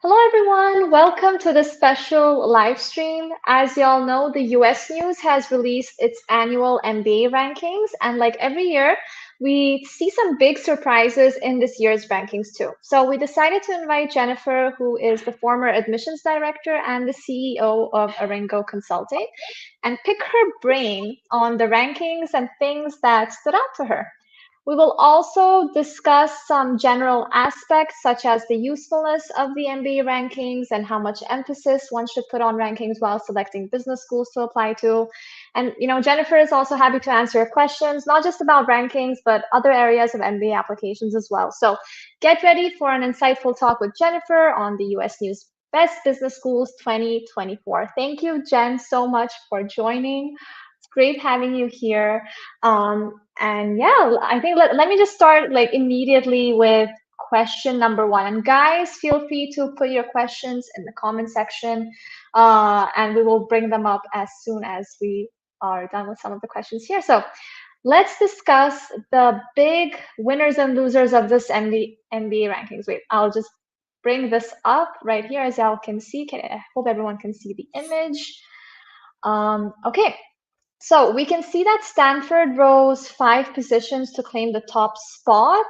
Hello, everyone. Welcome to this special live stream. As you all know, the US News has released its annual MBA rankings, and like every year, we see some big surprises in this year's rankings too. So we decided to invite Jenifer, who is the former admissions director and the CEO of ARINGO Consulting, and pick her brain on the rankings and things that stood out to her. We will also discuss some general aspects such as the usefulness of the MBA rankings and how much emphasis one should put on rankings while selecting business schools to apply to. And Jenifer is also happy to answer your questions, not just about rankings, but other areas of MBA applications as well. So get ready for an insightful talk with Jenifer on the US News Best Business Schools 2024. Thank you, Jen, so much for joining. It's great having you here. And yeah, I think let me just start like immediately with question number one. And guys, feel free to put your questions in the comment section, and we will bring them up as soon as we are done with some of the questions here. So let's discuss the big winners and losers of this MBA rankings. Wait, I'll just bring this up right here as y'all can see. I hope everyone can see the image. Okay. So we can see that Stanford rose 5 positions to claim the top spot.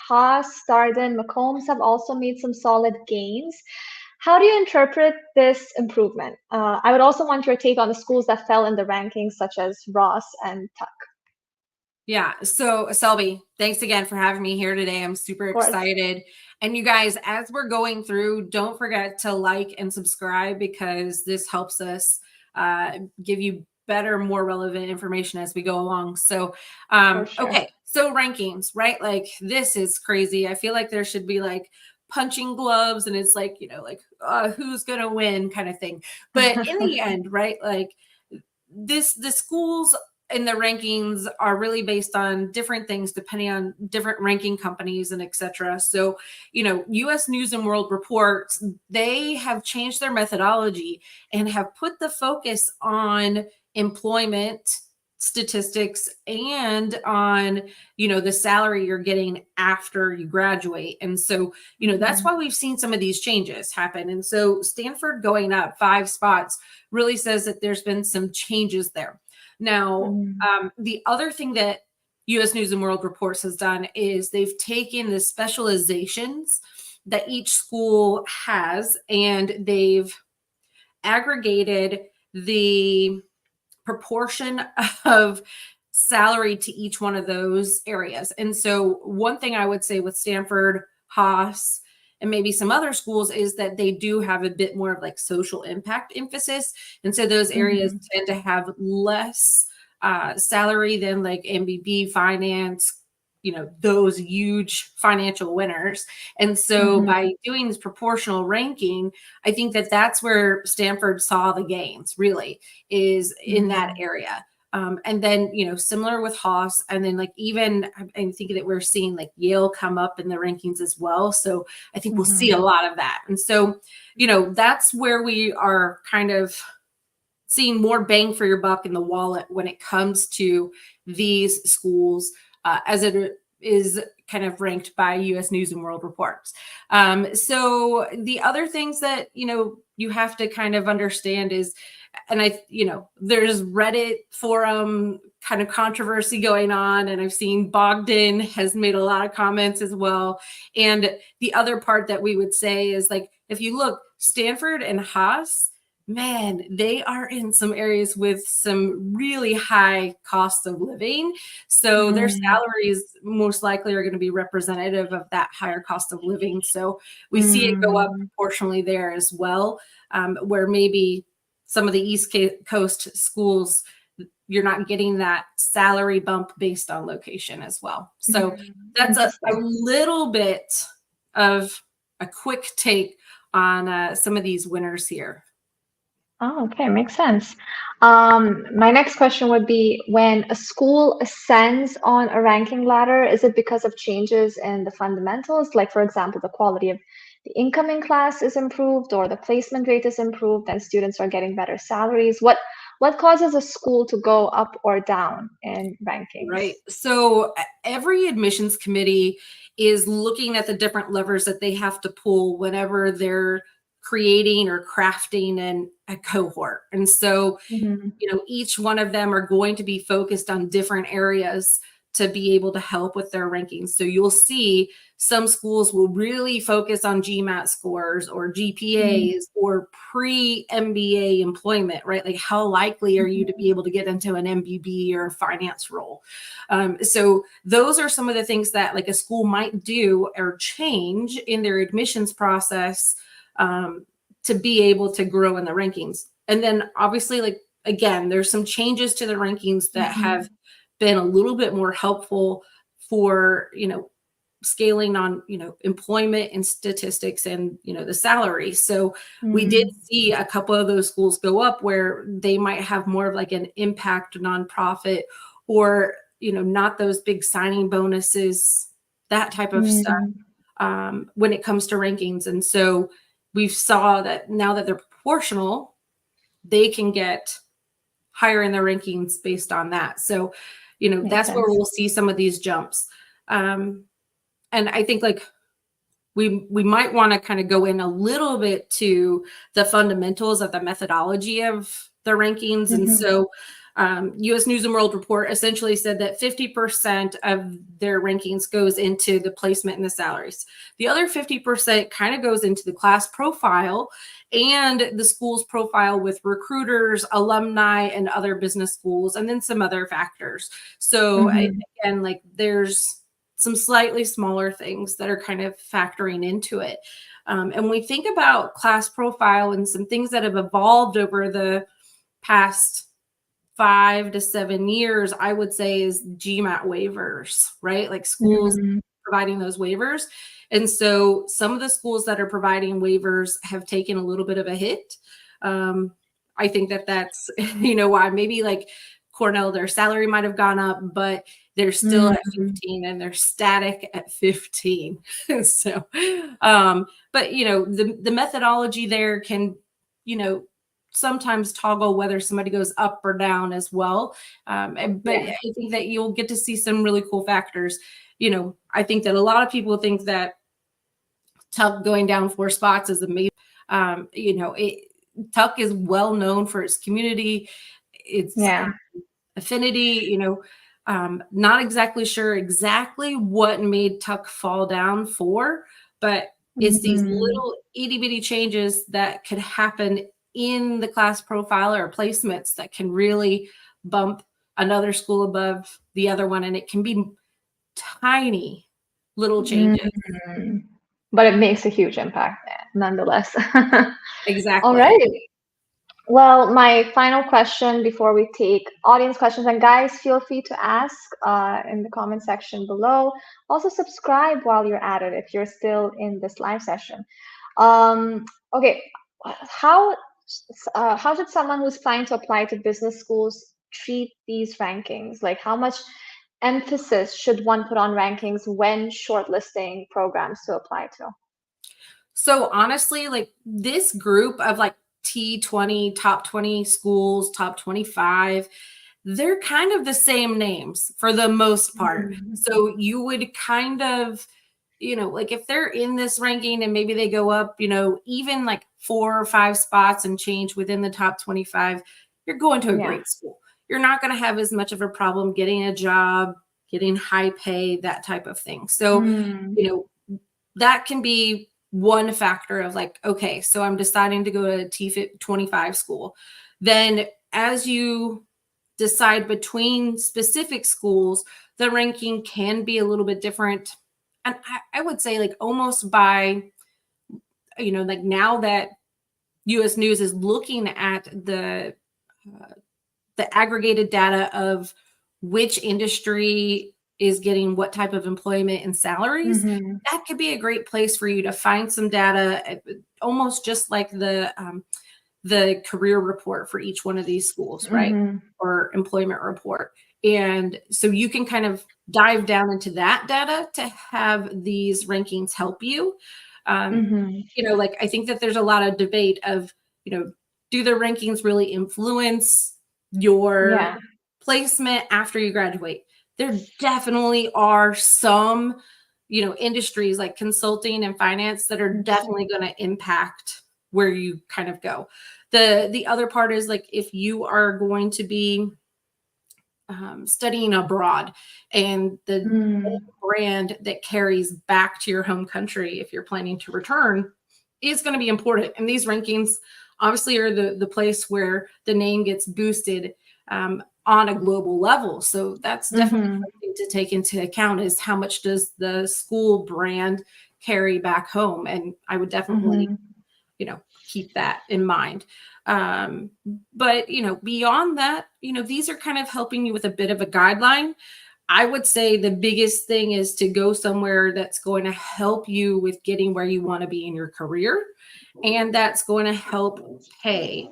Haas, Darden, McCombs have also made some solid gains. How do you interpret this improvement? I would also want your take on the schools that fell in the rankings, such as Ross and Tuck. Yeah. So Selby, thanks again for having me here today. I'm super excited. And you guys, as we're going through, don't forget to like and subscribe because this helps us give you better, more relevant information as we go along. So, okay. So rankings, right? Like this is crazy. I feel like there should be like punching gloves and it's like, who's going to win kind of thing. But in the end, right? Like the schools in the rankings are really based on different things depending on different ranking companies and etc. So, US News and World Reports, they have changed their methodology and have put the focus on employment statistics and on, the salary you're getting after you graduate. And so, that's why we've seen some of these changes happen. And so Stanford going up 5 spots really says that there's been some changes there. Now, the other thing that US News and World Reports has done is they've taken the specializations that each school has and they've aggregated the proportion of salary to each one of those areas. And so one thing I would say with Stanford, Haas, and maybe some other schools is that they do have a bit more of like social impact emphasis. And so those areas tend to have less salary than like MBB, finance, those huge financial winners. And so by doing this proportional ranking, I think that that's where Stanford saw the gains really is in that area. And then, similar with Haas, and then like even I'm thinking that we're seeing like Yale come up in the rankings as well. So I think we'll see a lot of that. And so, that's where we are kind of seeing more bang for your buck in the wallet when it comes to these schools as it is kind of ranked by US News and World Reports. So the other things that, you have to kind of understand is, and there's Reddit forum kind of controversy going on. And I've seen Bogdan has made a lot of comments as well. And the other part that we would say is like, if you look, Stanford and Haas, man, they are in some areas with some really high cost of living. So their salaries most likely are going to be representative of that higher cost of living. So we see it go up proportionally there as well, where maybe some of the East Coast schools, you're not getting that salary bump based on location as well. So that's a little bit of a quick take on some of these winners here. Oh, okay. Makes sense. My next question would be, when a school ascends on a ranking ladder, is it because of changes in the fundamentals? Like, for example, the quality of the incoming class is improved or the placement rate is improved and students are getting better salaries? What causes a school to go up or down in rankings? Right. So every admissions committee is looking at the different levers that they have to pull whenever they're creating or crafting a cohort. And so, Mm-hmm. Each one of them are going to be focused on different areas to be able to help with their rankings. So you'll see some schools will really focus on GMAT scores or GPAs or pre-MBA employment, right? Like how likely are you to be able to get into an MBB or a finance role? So those are some of the things that like a school might do or change in their admissions process to be able to grow in the rankings. And then obviously, like, again, there's some changes to the rankings that have been a little bit more helpful for, scaling on, employment and statistics and, the salary. So we did see a couple of those schools go up where they might have more of like an impact nonprofit or, not those big signing bonuses, that type of stuff when it comes to rankings. And so we saw that now that they're proportional, they can get higher in their rankings based on that. So, that's where we'll see some of these jumps. And I think like we might want to kind of go in a little bit to the fundamentals of the methodology of the rankings. And so US News and World Report essentially said that 50% of their rankings goes into the placement and the salaries. The other 50% kind of goes into the class profile and the school's profile with recruiters, alumni, and other business schools, and then some other factors. So again, like there's some slightly smaller things that are kind of factoring into it. And we think about class profile and some things that have evolved over the past 5 to 7 years, I would say, is GMAT waivers, right? Like schools providing those waivers. And so some of the schools that are providing waivers have taken a little bit of a hit. I think that's, why maybe like Cornell, their salary might have gone up, but they're still at 15 and they're static at 15. So, but, the methodology there can, sometimes toggle whether somebody goes up or down as well. But I think that you'll get to see some really cool factors. I think that a lot of people think that Tuck going down 4 spots is amazing. Tuck is well known for its community, its affinity, not exactly sure exactly what made Tuck fall down 4, but it's these little itty bitty changes that could happen in the class profile or placements that can really bump another school above the other one. And it can be tiny little changes. But it makes a huge impact nonetheless. Exactly. All right. Well, my final question before we take audience questions, and guys, feel free to ask in the comment section below. Also subscribe while you're at it if you're still in this live session. Okay, how should someone who's planning to apply to business schools treat these rankings? Like how much emphasis should one put on rankings when shortlisting programs to apply to? So honestly, like this group of like T20, top 20 schools, top 25, they're kind of the same names for the most part. So you would kind of, like if they're in this ranking and maybe they go up, even like 4 or 5 spots and change within the top 25, you're going to a great school. You're not going to have as much of a problem getting a job, getting high pay, that type of thing. So, that can be one factor of like, okay, so I'm deciding to go to a T25 school. Then as you decide between specific schools, the ranking can be a little bit different. And I would say like almost by, like now that US News is looking at the aggregated data of which industry is getting what type of employment and salaries, that could be a great place for you to find some data, almost just like the career report for each one of these schools, right? Or employment report. And so you can kind of dive down into that data to have these rankings help you. Like I think that there's a lot of debate of, do the rankings really influence your placement after you graduate? There definitely are some, industries like consulting and finance that are definitely going to impact where you kind of go. The other part is like if you are going to be studying abroad, and the brand that carries back to your home country, if you're planning to return, is going to be important. And these rankings obviously are the place where the name gets boosted on a global level. So that's definitely something to take into account, is how much does the school brand carry back home? And I would definitely, keep that in mind. But, beyond that, these are kind of helping you with a bit of a guideline. I would say the biggest thing is to go somewhere that's going to help you with getting where you want to be in your career, and that's going to help pay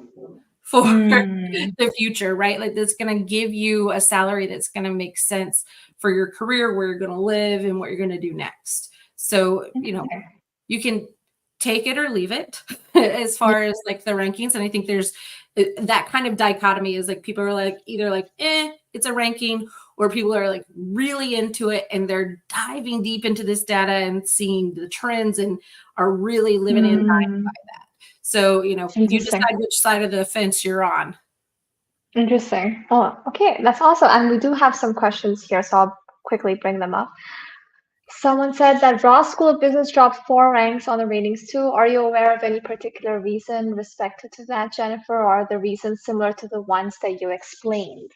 for the future, right? Like that's going to give you a salary that's going to make sense for your career, where you're going to live and what you're going to do next. So, you can take it or leave it as far as like the rankings. And I think there's that kind of dichotomy, is like people are like either like, it's a ranking, or people are like really into it and they're diving deep into this data and seeing the trends and are really living and dying by that. So, you decide which side of the fence you're on. Interesting. Oh, okay. That's awesome. And we do have some questions here, so I'll quickly bring them up. Someone said that Ross School of Business dropped 4 ranks on the ratings too. Are you aware of any particular reason respected to that, Jenifer, or are the reasons similar to the ones that you explained?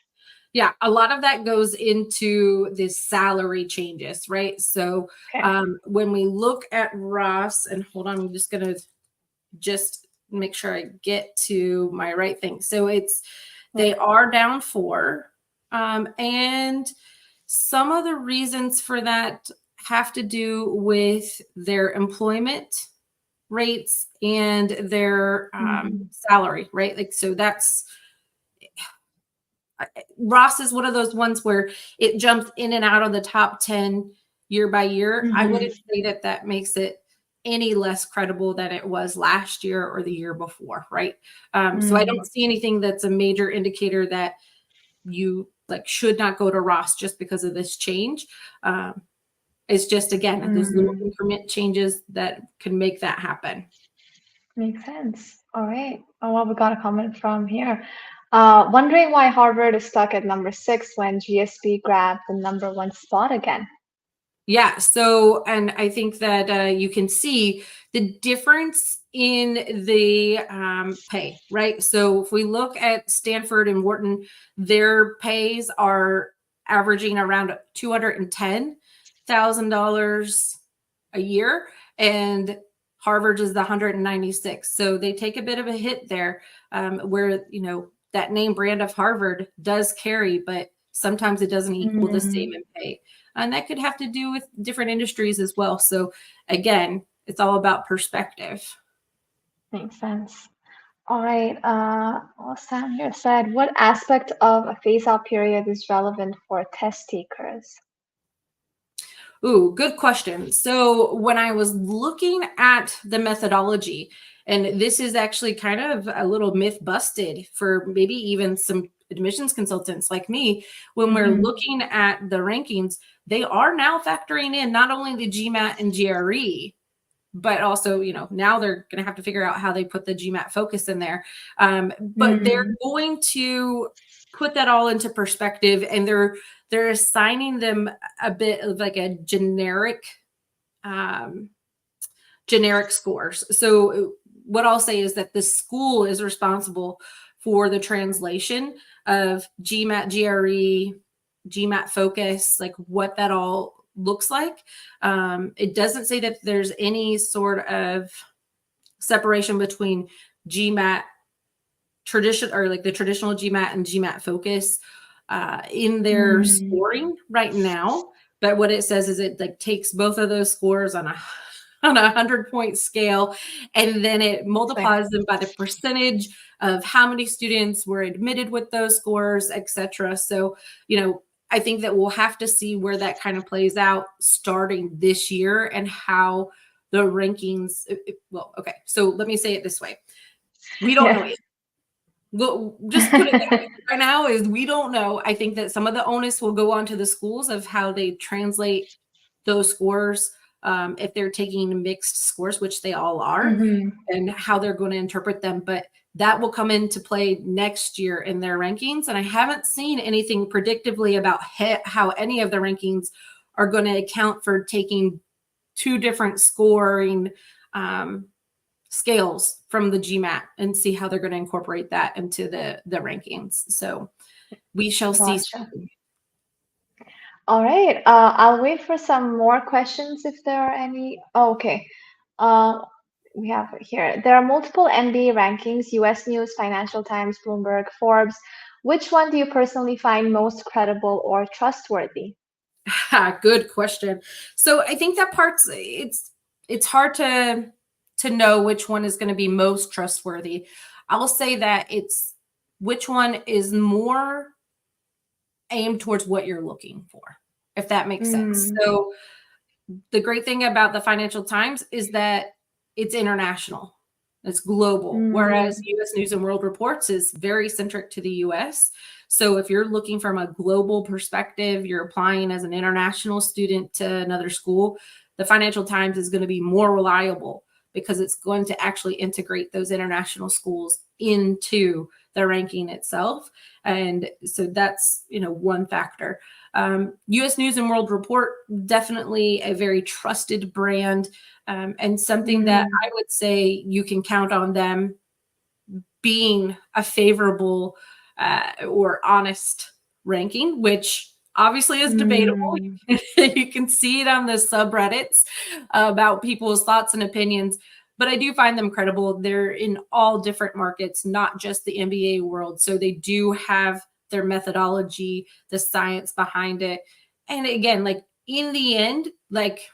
Yeah, a lot of that goes into the salary changes, right? So when we look at Ross, and hold on, I'm just going to just make sure I get to my right thing. So they are down 4. And some of the reasons for that have to do with their employment rates and their salary, right? Like, so that's, Ross is one of those ones where it jumps in and out of the top 10 year by year. I wouldn't say that makes it any less credible than it was last year or the year before, right? So I don't see anything that's a major indicator that you like should not go to Ross just because of this change. It's just, again, those little increment changes that can make that happen. Makes sense. All right. Oh, well, we got a comment from here. Wondering why Harvard is stuck at number 6 when GSP grabbed the number 1 spot again. Yeah. So, and I think that you can see the difference in the pay, right? So if we look at Stanford and Wharton, their pays are averaging around $210,000 a year, and Harvard is the 196. So they take a bit of a hit there, where, that name brand of Harvard does carry, but sometimes it doesn't equal the same in pay. And that could have to do with different industries as well. So again, it's all about perspective. Makes sense. All right. Well, Sam here said, what aspect of a phase-out period is relevant for test takers? Ooh, good question. So when I was looking at the methodology, and this is actually kind of a little myth busted for maybe even some admissions consultants like me, when we're looking at the rankings, they are now factoring in not only the GMAT and GRE, but also, now they're going to have to figure out how they put the GMAT focus in there. But they're going to put that all into perspective, and they're assigning them a bit of like a generic scores. So what I'll say is that the school is responsible for the translation of GMAT, GRE, GMAT focus, like what that all looks like. It doesn't say that there's any sort of separation between GMAT tradition, or like the traditional GMAT and GMAT focus in their scoring right now. But what it says is it like takes both of those scores on a 100-point scale, and then it multiplies them by the percentage of how many students were admitted with those scores, etc. So, I think that we'll have to see where that kind of plays out starting this year, and how the rankings. Well, okay. So let me say it this way: we don't know yet. We'll just put it that way. Right now is we don't know. I think that some of the onus will go on to the schools of how they translate those scores if they're taking mixed scores, which they all are, and how they're going to interpret them. But that will come into play next year in their rankings. And I haven't seen anything predictively about how any of the rankings are going to account for taking two different scoring scales from the GMAT and see how they're going to incorporate that into the rankings. So we shall see. All right. I'll wait for some more questions if there are any. Oh, okay. We have it here. There are multiple MBA rankings, US News, Financial Times, Bloomberg, Forbes. Which one do you personally find most credible or trustworthy? Good question. So I think that part's it's hard to know which one is going to be most trustworthy. I will say that it's which one is more aimed towards what you're looking for, if that makes sense. So the great thing about the Financial Times is that it's international. It's global, whereas U.S. News and World Reports is very centric to the U.S. So if you're looking from a global perspective, you're applying as an international student to another school, the Financial Times is going to be more reliable because it's going to actually integrate those international schools into the ranking itself. And so that's, one factor. U.S. News and World Report, definitely a very trusted brand, and something that I would say you can count on them being a favorable or honest ranking, which obviously is debatable. You can see it on the subreddits about people's thoughts and opinions, but I do find them credible. They're in all different markets, not just the MBA world. So they do have their methodology, the science behind it. And again, like in the end, like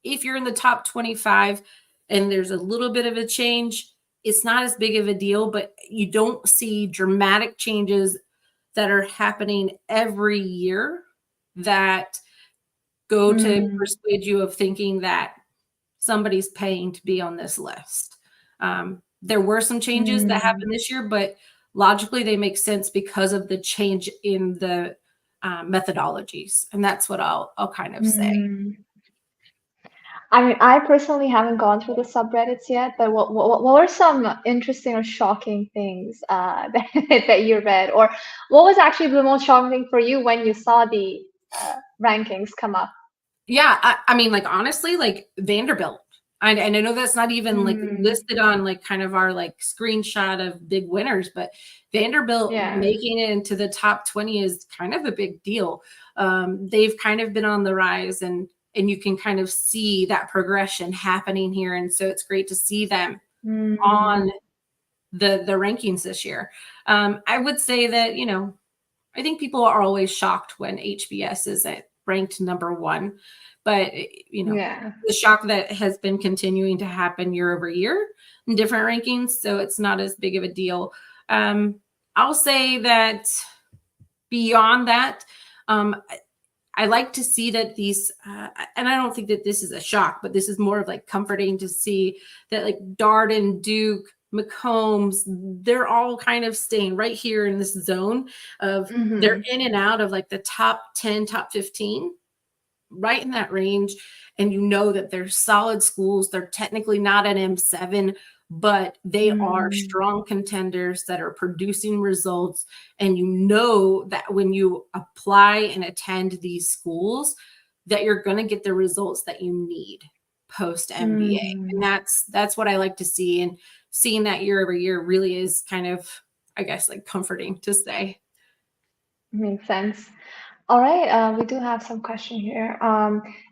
if you're in the top 25 and there's a little bit of a change, it's not as big of a deal, but you don't see dramatic changes that are happening every year that go to persuade you of thinking that somebody's paying to be on this list. There were some changes that happened this year, but logically they make sense because of the change in the methodologies. And that's what I'll kind of say. I mean, I personally haven't gone through the subreddits yet, but what were some interesting or shocking things that you read? Or what was actually the most shocking thing for you when you saw the rankings come up? Yeah, I mean, like, honestly, like Vanderbilt. And I know that's not even like listed on like kind of our like screenshot of big winners, but Vanderbilt making it into the top 20 is kind of a big deal. They've kind of been on the rise, and you can kind of see that progression happening here. And so it's great to see them on the rankings this year. I would say that, I think people are always shocked when HBS isn't ranked number one, but the shock that has been continuing to happen year over year in different rankings. So it's not as big of a deal. I'll say that beyond that, I like to see that these, and I don't think that this is a shock, but this is more of like comforting to see that like Darden, Duke, McCombs, they're all kind of staying right here in this zone of they're in and out of like the top 10, top 15, right in that range. And that they're solid schools. They're technically not an M7, but they are strong contenders that are producing results. And that when you apply and attend these schools, that you're going to get the results that you need post MBA. And that's what I like to see. And seeing that year over year really is kind of, I guess, like comforting to say. Makes sense. All right, we do have some question here.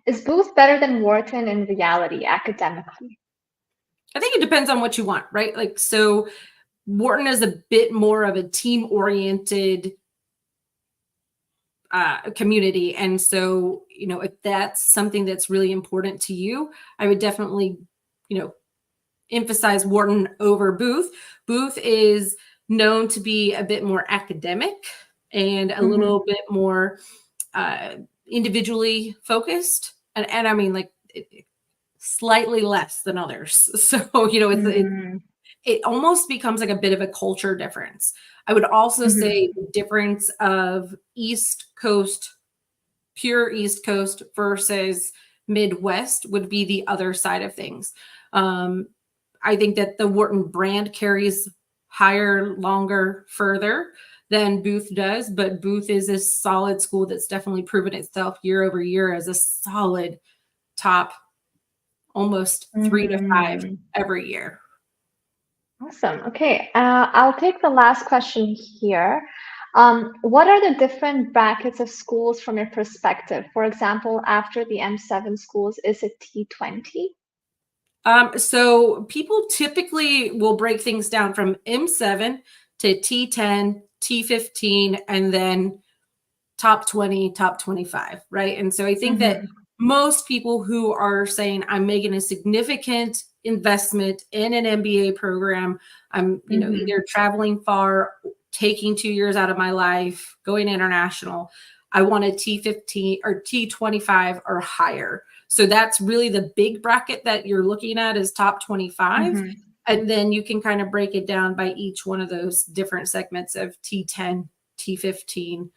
Is Booth better than Wharton in reality, academically? I think it depends on what you want, right? Like, so Wharton is a bit more of a team-oriented community. And so, if that's something that's really important to you, I would definitely, emphasize Wharton over Booth. Booth is known to be a bit more academic and a little bit more individually focused. And I mean, like, slightly less than others. So, it almost becomes like a bit of a culture difference. I would also say the difference of East Coast, pure East Coast versus Midwest would be the other side of things. I think that the Wharton brand carries higher, longer, further than Booth does, but Booth is a solid school that's definitely proven itself year over year as a solid top, almost 3 to 5 every year. Awesome. Okay, I'll take the last question here. What are the different brackets of schools from your perspective? For example, after the M7 schools, is it T20? So people typically will break things down from M7 to T10, T15, and then top 20, top 25, right? And so I think that most people who are saying, I'm making a significant investment in an MBA program, I'm, either traveling far, taking 2 years out of my life, going international, I want a T15 or T25 or higher. So that's really the big bracket that you're looking at is top 25. And then you can kind of break it down by each one of those different segments of T10, T15,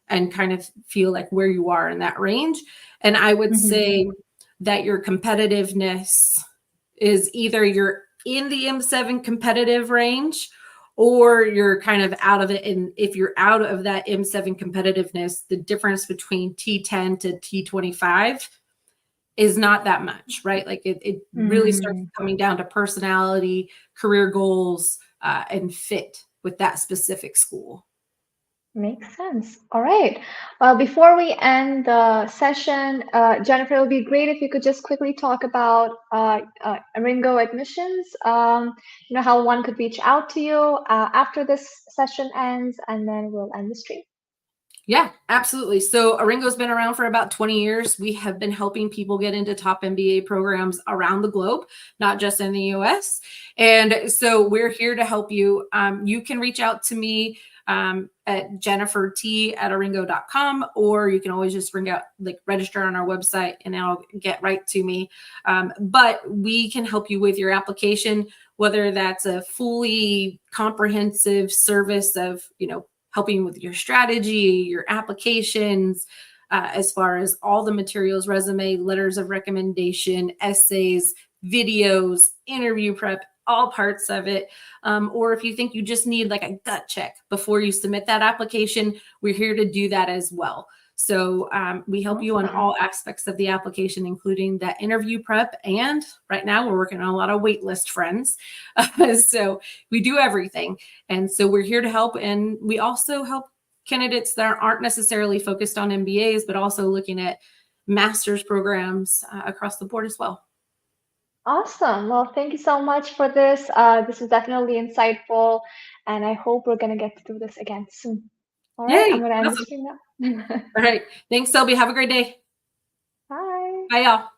and kind of feel like where you are in that range. And I would say that your competitiveness is either you're in the M7 competitive range or you're kind of out of it. And if you're out of that M7 competitiveness, the difference between T10 to T25 is not that much, right? Like it really starts coming down to personality, career goals, and fit with that specific school. Makes sense. All right. Well, before we end the session, Jenifer, it would be great if you could just quickly talk about ARINGO admissions, how one could reach out to you after this session ends, and then we'll end the stream. Yeah, absolutely. So ARINGO's been around for about 20 years. We have been helping people get into top MBA programs around the globe, not just in the US. And so we're here to help you. You can reach out to me at jennifer.t@aringo.com, or you can always just register on our website and it'll get right to me. But we can help you with your application, whether that's a fully comprehensive service of, helping with your strategy, your applications, as far as all the materials, resume, letters of recommendation, essays, videos, interview prep, all parts of it. Or if you think you just need like a gut check before you submit that application, we're here to do that as well. So we help you on all aspects of the application, including that interview prep. And right now we're working on a lot of waitlist friends. So we do everything. And so we're here to help. And we also help candidates that aren't necessarily focused on MBAs, but also looking at master's programs across the board as well. Awesome. Well, thank you so much for this. This is definitely insightful, and I hope we're going to get to do this again soon. All right, Yay, I'm going to end the awesome. stream now. All right. Thanks, Selby. Have a great day. Bye. Bye, y'all.